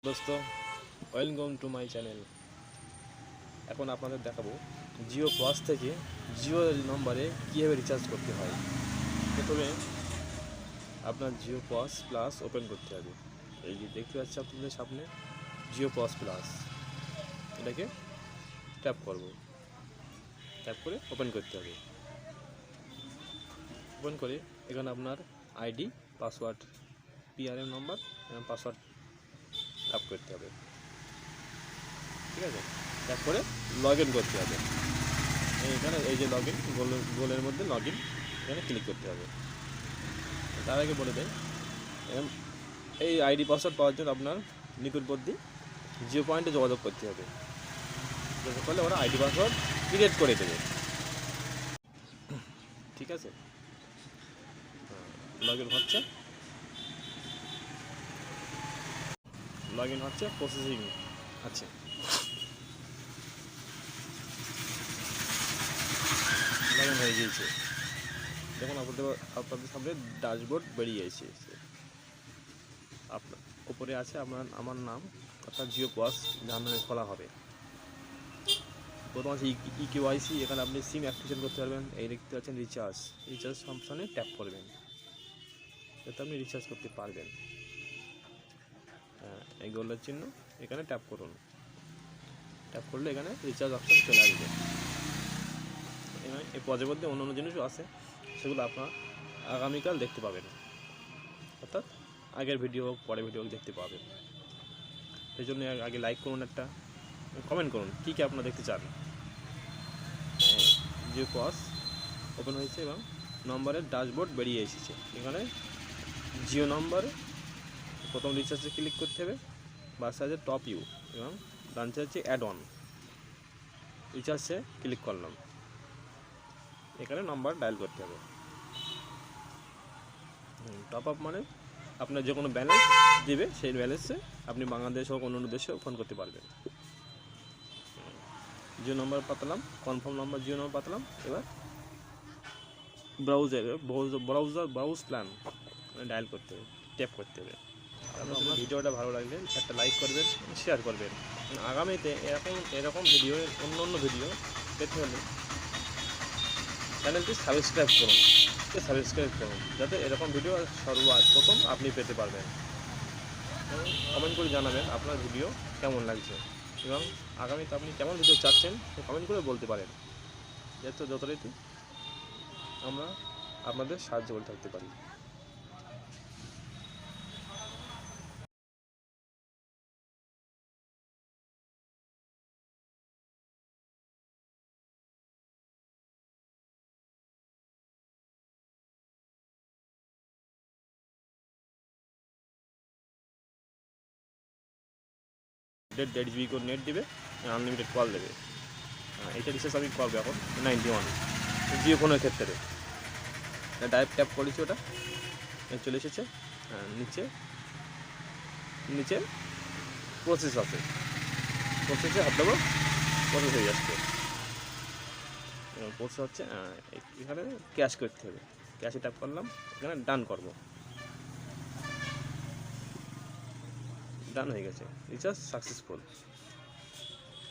দোস্ত, welcome to my channel. এখন আপনাদের দেখাবো জিও প্লাস থেকে জিও নম্বরে কীভাবে রিচার্জ করতে হয়। প্রথমে আপনার জিও প্লাস ওপেন করতে হবে। এই যে দেখতে পাচ্ছি আপনাদের সামনে জিও প্লাস, এটাকে ট্যাপ করব। ট্যাপ করে ওপেন করতে হবে। ওপেন করে এখানে আপনার আইডি, পাসওয়ার্ড, পিআরএম নম্বর এবং পাসওয়ার্ড ট্যাপ করতে হবে। ঠিক আছে, ট্যাপ করে লগ ইন করতে হবে। এইখানে এই যে লগ ইন, গোলের মধ্যে লগ ইন, এখানে ক্লিক করতে হবে। তার আগে বলে দেয়, এই আইডি পাসওয়ার্ড পাওয়ার জন্য আপনার নিকটবর্তী জিও পয়েন্টে যোগাযোগ করতে হবে। যোগাযোগ করলে ওরা আইডি পাসওয়ার্ড ক্রিয়েট করে দেবে। ঠিক আছে, লগ ইন হচ্ছে, প্রসেসিং আছে। লগ ইন হয়ে গিয়েছে। দেখুন আপনাদের সামনে ড্যাশবোর্ড বেরিয়ে এসেছে। আপনার উপরে আছে আমার নাম, অর্থাৎ জিও প্লাস যার নামে খোলা হবে। প্রথম আছে ইকেওয়াইসি, এখানে আপনি সিম অ্যাক্টিভেশন করতে পারবেন। এই দেখতে পাচ্ছেন রিচার্জ ফাংশনে ট্যাপ করবেন, যাতে আপনি রিচার্জ করতে পারবেন। এই গোল্ডের চিহ্ন, এখানে ট্যাপ করুন। ট্যাপ করলে এখানে রিচার্জ অপশন চলে আসবে। এখানে এই পজের মধ্যে অন্য জিনিসও আছে, সেগুলো আপনার আগামীকাল দেখতে পাবেন, অর্থাৎ আগের ভিডিও হোক পরের ভিডিও হোক দেখতে পাবেন। সেই জন্য আগে লাইক করুন, একটা কমেন্ট করুন কী কী আপনারা দেখতে চান। জিও প্লাস ওপেন হয়েছে এবং নম্বরের ড্যাশবোর্ড বেরিয়ে এসেছে। এখানে জিও নম্বরে প্রথম রিচার্জে ক্লিক করতে হবে, বাসে আছে টপ ইউ এবং ডানসে হচ্ছে অ্যাড অন। রিচার্জে ক্লিক করলাম, এখানে নাম্বার ডায়াল করতে হবে। টপ আপ মানে আপনার যে কোনো ব্যালেন্স দেবে, সেই ব্যালেন্সে আপনি বাংলাদেশ হোক অন্য দেশেও ফোন করতে পারবেন। জিও নাম্বার পাতালাম, কনফার্ম নাম্বার জিও নাম্বার পাতালাম। এবার ব্রাউজ প্ল্যান ডায়াল করতে হবে, ট্যাপ করতে হবে। আপনার ভিডিওটা ভালো লাগলে একটা লাইক করবেন, শেয়ার করবেন। আগামীতে এরকম ভিডিও, অন্য ভিডিও পেতে হলে চ্যানেলটি সাবস্ক্রাইব করুন, যাতে এরকম ভিডিও সর্বপ্রথম আপনি পেতে পারবেন। কমেন্ট করে জানাবেন আপনার ভিডিও কেমন লাগছে এবং আগামীতে আপনি কেমন ভিডিও চাচ্ছেন কমেন্ট করে বলতে পারেন, যাতে যথারীতি আমরা আপনাদের সাহায্য করে থাকতে পারি। দেড় জিবি করে নেট দেবে, আনলিমিটেড কল দেবে। এটা রিচার্জ আমি করবো এখন 91 জিও ফোনের ক্ষেত্রে। ডাইরেক্ট ট্যাপ করেছি, ওটা চলে এসেছে। নিচে প্রসেস আছে, প্রসেসে হাত দেবো, প্রসেস হয়ে যাচ্ছে। প্রসেস হচ্ছে, এখানে ক্যাশ করতে হবে। ক্যাশে ট্যাপ করলাম, এখানে ডান করবো। ডান হয়ে গেছে, রিচার্জ সাকসেসফুল।